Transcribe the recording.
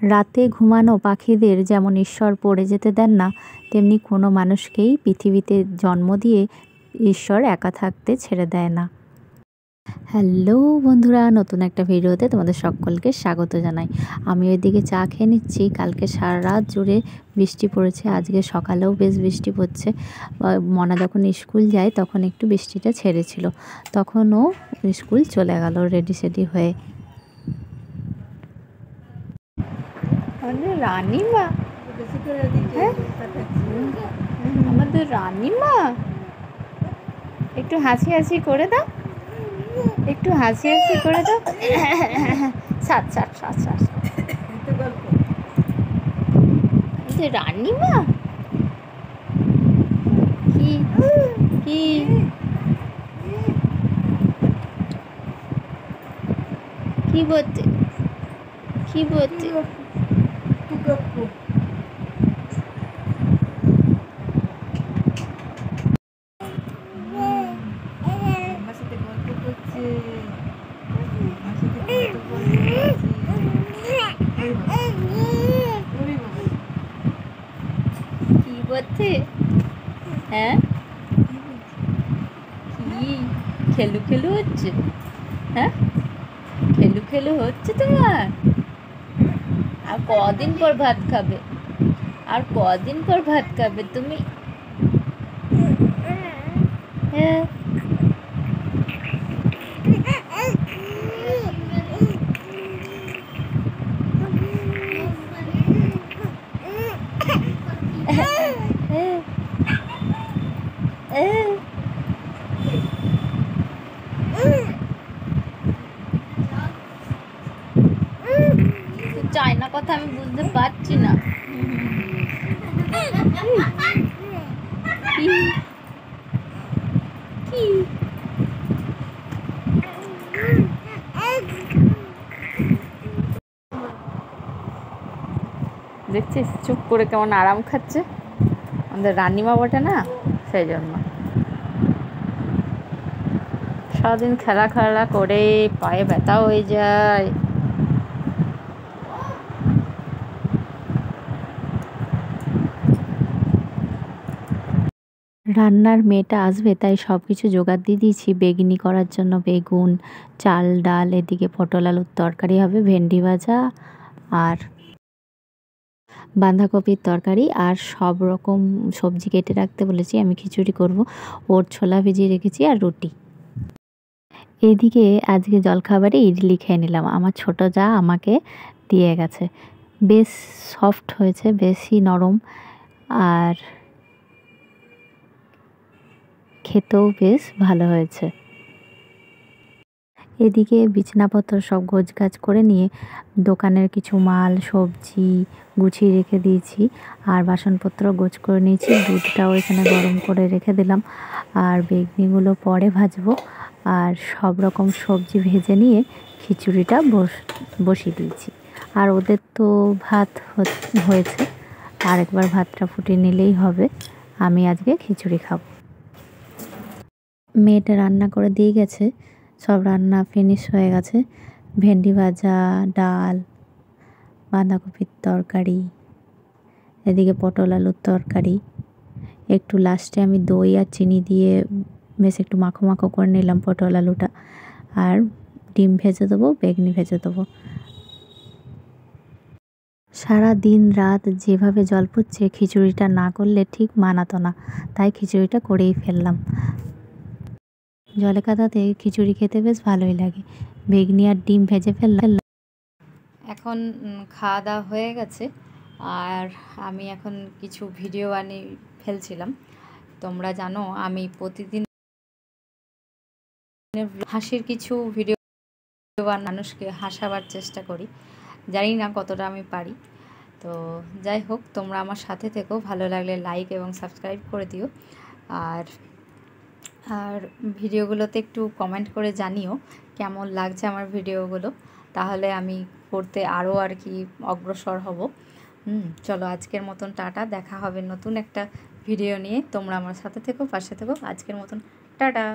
রাতে ঘুমানো পাখিদের যেমন ঈশ্বর পড়ে যেতে দেন না, তেমনি কোনো মানুষকেই পৃথিবীতে জন্ম দিয়ে ঈশ্বর একা থাকতে ছেড়ে দেয় না। হ্যালো বন্ধুরা, নতুন একটা ভিডিওতে তোমাদের সকলকে স্বাগত জানাই। আমি ওইদিকে চা খেয়ে নিচ্ছি। কালকে সারা রাত জুড়ে বৃষ্টি পড়েছে, আজকে সকালেও বেশ বৃষ্টি পড়ছে। মনা যখন স্কুল যায় তখন একটু বৃষ্টিটা ছেড়েছিল, তখন ও স্কুল চলে গেল রেডি সেডি হয়ে। রানীমা, আমাদের রানীমা একটু হাসি হাসি করে দাও, একটু হাসি হাসি করে দাও। সাত সাত সাত সাত রানীমা কি কি কি বলতে কি বলতে কি বলছে? হ্যাঁ, কি খেলু খেলু হচ্ছে? হ্যাঁ, খেলু খেলু হচ্ছে তোমার? আর কদিন পর ভাত খাবে? আর কদিন পর ভাত খাবে তুমি? হ্যাঁ, চায়না কথা আমি বুঝতে পারছি না। কি দেখছিস চুপ করে কেমন আরাম খাচ্ছে? আমাদের রানীমা বটে না, সেই জন্য সারাদিন খেলা খেলা করে পায়ে ব্যথা হয়ে যায়। রান্নার মেয়েটা আসবে তাই সব কিছু জোগাড় দিয়ে দিয়েছি বেগনি করার জন্য। বেগুন, চাল, ডাল, এদিকে পটল আলুর তরকারি হবে, ভেন্ডি ভাজা আর বাঁধাকপির তরকারি, আর সব রকম সবজি কেটে রাখতে বলেছি। আমি খিচুড়ি করব, ওর ছোলা ভিজিয়ে রেখেছি আর রুটি। এদিকে আজকে জলখাবারে ইডলি খেয়ে নিলাম, আমার ছোট যা আমাকে দিয়ে গেছে। বেশ সফট হয়েছে, বেশি নরম, আর খেতেও বেশ ভালো হয়েছে। এদিকে বিছানাপত্র সব গোছগাছ করে নিয়ে দোকানের কিছু মাল সবজি গুছিয়ে রেখে দিয়েছি, আর বাসনপত্র গোছ করে নিয়েছি। দুধটাও এখানে গরম করে রেখে দিলাম, আর বেগনিগুলো পরে ভাজবো। আর সব রকম সবজি ভেজে নিয়ে খিচুড়িটা বসিয়ে দিয়েছি। আর ওদের তো ভাত হয়েছে, আর একবার ভাতটা ফুটিয়ে নিলেই হবে। আমি আজকে খিচুড়ি খাবো। মেয়েটা রান্না করে দিয়ে গেছে, সব রান্না ফিনিশ হয়ে গেছে। ভেন্ডি ভাজা, ডাল, বাঁধাকপির তরকারি, এদিকে পটল আলুর তরকারি। একটু লাস্টে আমি দই আর চিনি দিয়ে বেশ একটু মাখো মাখো করে নিলাম পটল আলুটা। আর ডিম ভেজে দেবো, বেগুনি ভেজে দেবো। সারা দিন রাত যেভাবে জল পড়ছে, খিচুড়িটা না করলে ঠিক মানাতো না, তাই খিচুড়িটা করেই ফেললাম। জলে কাদাতে খিচুড়ি খেতে বেশ ভালোই লাগে। বেগুনি আর ডিম ভেজে ফেললাম। এখন খাওয়া দাওয়া হয়ে গেছে, আর আমি এখন কিছু ভিডিও বানিয়ে ফেলছিলাম। তোমরা জানো আমি প্রতিদিন হাসির কিছু ভিডিও মানুষকে হাসাবার চেষ্টা করি, জানি না কতটা আমি পারি। তো যাই হোক, তোমরা আমার সাথে থেকো, ভালো লাগলে লাইক এবং সাবস্ক্রাইব করে দিও। আর আর ভিডিওগুলোতে একটু কমেন্ট করে জানিও কেমন লাগছে আমার ভিডিওগুলো, তাহলে আমি করতে আরও আর কি অগ্রসর হব। চলো আজকের মতন টাটা, দেখা হবে নতুন একটা ভিডিও নিয়ে। তোমরা আমার সাথে থেকো, পাশে থেকো। আজকের মতন টাটা।